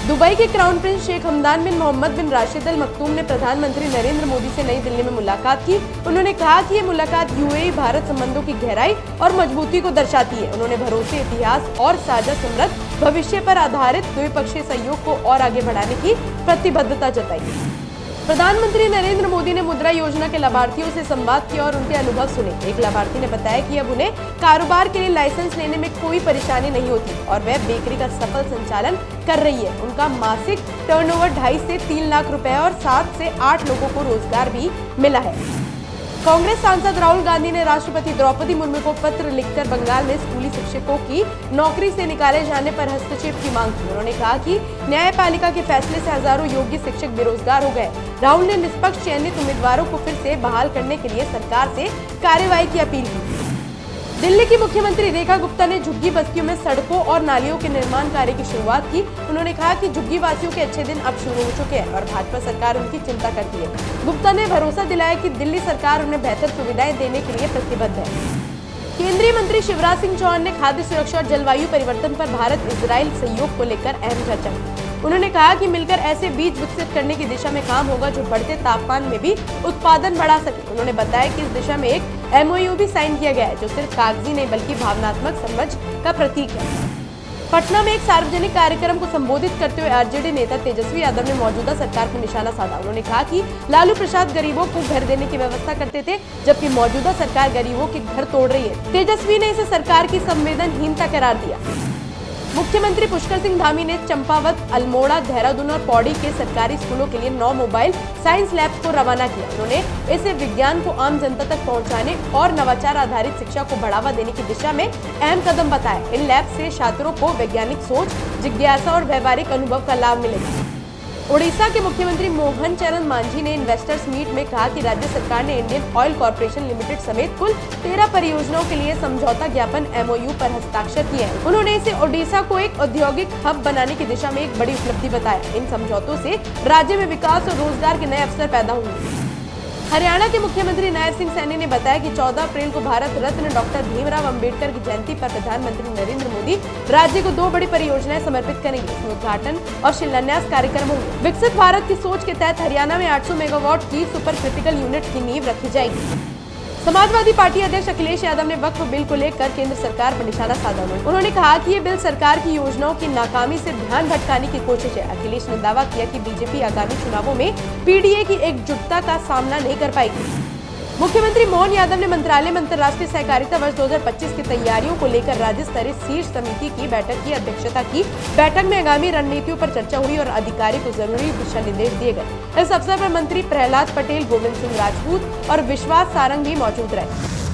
Dubai के crown prince Sheikh Hamdan बिन मोहम्मद बिन राशिद अल Maktoum ने प्रधानमंत्री नरेंद्र मोदी से नई दिल्ली में मुलाकात की। उन्होंने कहा कि ये मुलाकात यूएई भारत संबंधों की गहराई और मजबूती को दर्शाती है। उन्होंने भरोसे, इतिहास और साझा समृद्ध भविष्य पर आधारित द्विपक्षीय सहयोग को और आगे बढ़ाने की प्रतिबद्धता जताई। प्रधानमंत्री नरेंद्र मोदी ने मुद्रा योजना के लाभार्थियों से संवाद किया और उनके अनुभव सुने। एक लाभार्थी ने बताया कि अब उन्हें कारोबार के लिए लाइसेंस लेने में कोई परेशानी नहीं होती और वह बेकरी का सफल संचालन कर रही है। उनका मासिक टर्नओवर 2.5 से 3 लाख रुपए और 7 से 8 लोगों को रोजगार भी मिला है। कांग्रेस सांसद राहुल गांधी ने राष्ट्रपति द्रौपदी मुर्मू को पत्र लिखकर बंगाल में स्कूली शिक्षकों की नौकरी से निकाले जाने पर हस्तक्षेप की मांग की। उन्होंने कहा कि न्यायपालिका के फैसले से हजारों योग्य शिक्षक बेरोजगार हो गए। राहुल ने निष्पक्ष चयनित उम्मीदवारों को फिर से बहाल करने के लिए सरकार से कार्रवाई की अपील की। दिल्ली की मुख्यमंत्री रेखा गुप्ता ने झुग्गी बस्तियों में सड़कों और नालियों के निर्माण कार्य की शुरुआत की। उन्होंने कहा कि झुग्गी वासियों के अच्छे दिन अब शुरू हो चुके हैं और भाजपा सरकार उनकी चिंता करती है। गुप्ता ने भरोसा दिलाया कि दिल्ली सरकार उन्हें बेहतर सुविधाएं देने के लिए प्रतिबद्ध है। केंद्रीय मंत्री शिवराज सिंह चौहान ने खाद्य सुरक्षा और जलवायु परिवर्तन पर भारत इजराइल सहयोग को लेकर अहम चर्चा की। उन्होंने कहा कि मिलकर ऐसे बीज विकसित करने की दिशा में काम होगा जो बढ़ते तापमान में भी उत्पादन बढ़ा सके। उन्होंने बताया कि इस दिशा में एक MOU भी साइन किया गया है जो सिर्फ कागजी नहीं बल्कि भावनात्मक समझ का प्रतीक है। पटना में एक सार्वजनिक कार्यक्रम को संबोधित करते हुए आरजेडी नेता तेजस्वी यादव ने मौजूदा सरकार पर निशाना साधा। उन्होंने कहा कि लालू प्रसाद गरीबों को घर देने की व्यवस्था करते थे जबकि मौजूदा सरकार गरीबों के घर तोड़ रही है। तेजस्वी ने इसे सरकार की संवेदनहीनता करार दिया। मुख्यमंत्री पुष्कर सिंह धामी ने चंपावत, अल्मोड़ा, देहरादून और पौड़ी के सरकारी स्कूलों के लिए 9 मोबाइल साइंस लैब्स को रवाना किया। उन्होंने इसे विज्ञान को आम जनता तक पहुंचाने और नवाचार आधारित शिक्षा को बढ़ावा देने की दिशा में अहम कदम बताया। इन लैब से छात्रों को वैज्ञानिक सोच, जिज्ञासा और व्यवहारिक अनुभव का लाभ मिलेगा। ओडिशा के मुख्यमंत्री मोहन चरण मांझी ने इन्वेस्टर्स मीट में कहा कि राज्य सरकार ने इंडियन ऑयल कॉर्पोरेशन लिमिटेड समेत कुल 13 परियोजनाओं के लिए समझौता ज्ञापन MOU पर हस्ताक्षर किए हैं। उन्होंने इसे ओडिशा को एक औद्योगिक हब बनाने की दिशा में एक बड़ी उपलब्धि बताया। इन समझौतों से राज्य में विकास और रोजगार के नए अवसर पैदा होंगे। हरियाणा के मुख्यमंत्री नायब सिंह सैनी ने बताया कि 14 अप्रैल को भारत रत्न डॉक्टर भीमराव अंबेडकर की जयंती पर प्रधानमंत्री नरेंद्र मोदी राज्य को 2 बड़ी परियोजनाएं समर्पित करेंगे। इसमें उद्घाटन और शिलान्यास कार्यक्रम होंगे। विकसित भारत की सोच के तहत हरियाणा में 800 मेगावाट की सुपर क्रिटिकल यूनिट की नींव रखी जाएगी। समाजवादी पार्टी अध्यक्ष अखिलेश यादव ने वक्फ बिल को लेकर केंद्र सरकार पर निशाना साधा। उन्होंने कहा कि ये बिल सरकार की योजनाओं की नाकामी से ध्यान भटकाने की कोशिश है। अखिलेश ने दावा किया कि बीजेपी आगामी चुनावों में PDA की एकजुटता का सामना नहीं कर पाएगी। मुख्यमंत्री मोहन यादव ने मंत्रालय में अंतर्राष्ट्रीय सहकारिता वर्ष 2025 की तैयारियों को लेकर राज्य स्तरीय शीर्ष समिति की बैठक की अध्यक्षता की। बैठक में आगामी रणनीतियों पर चर्चा हुई और अधिकारी को जरूरी दिशा निर्देश दिए गए। इस अवसर पर मंत्री प्रहलाद पटेल, गोविंद सिंह राजपूत और विश्वास सारंग भी मौजूद रहे।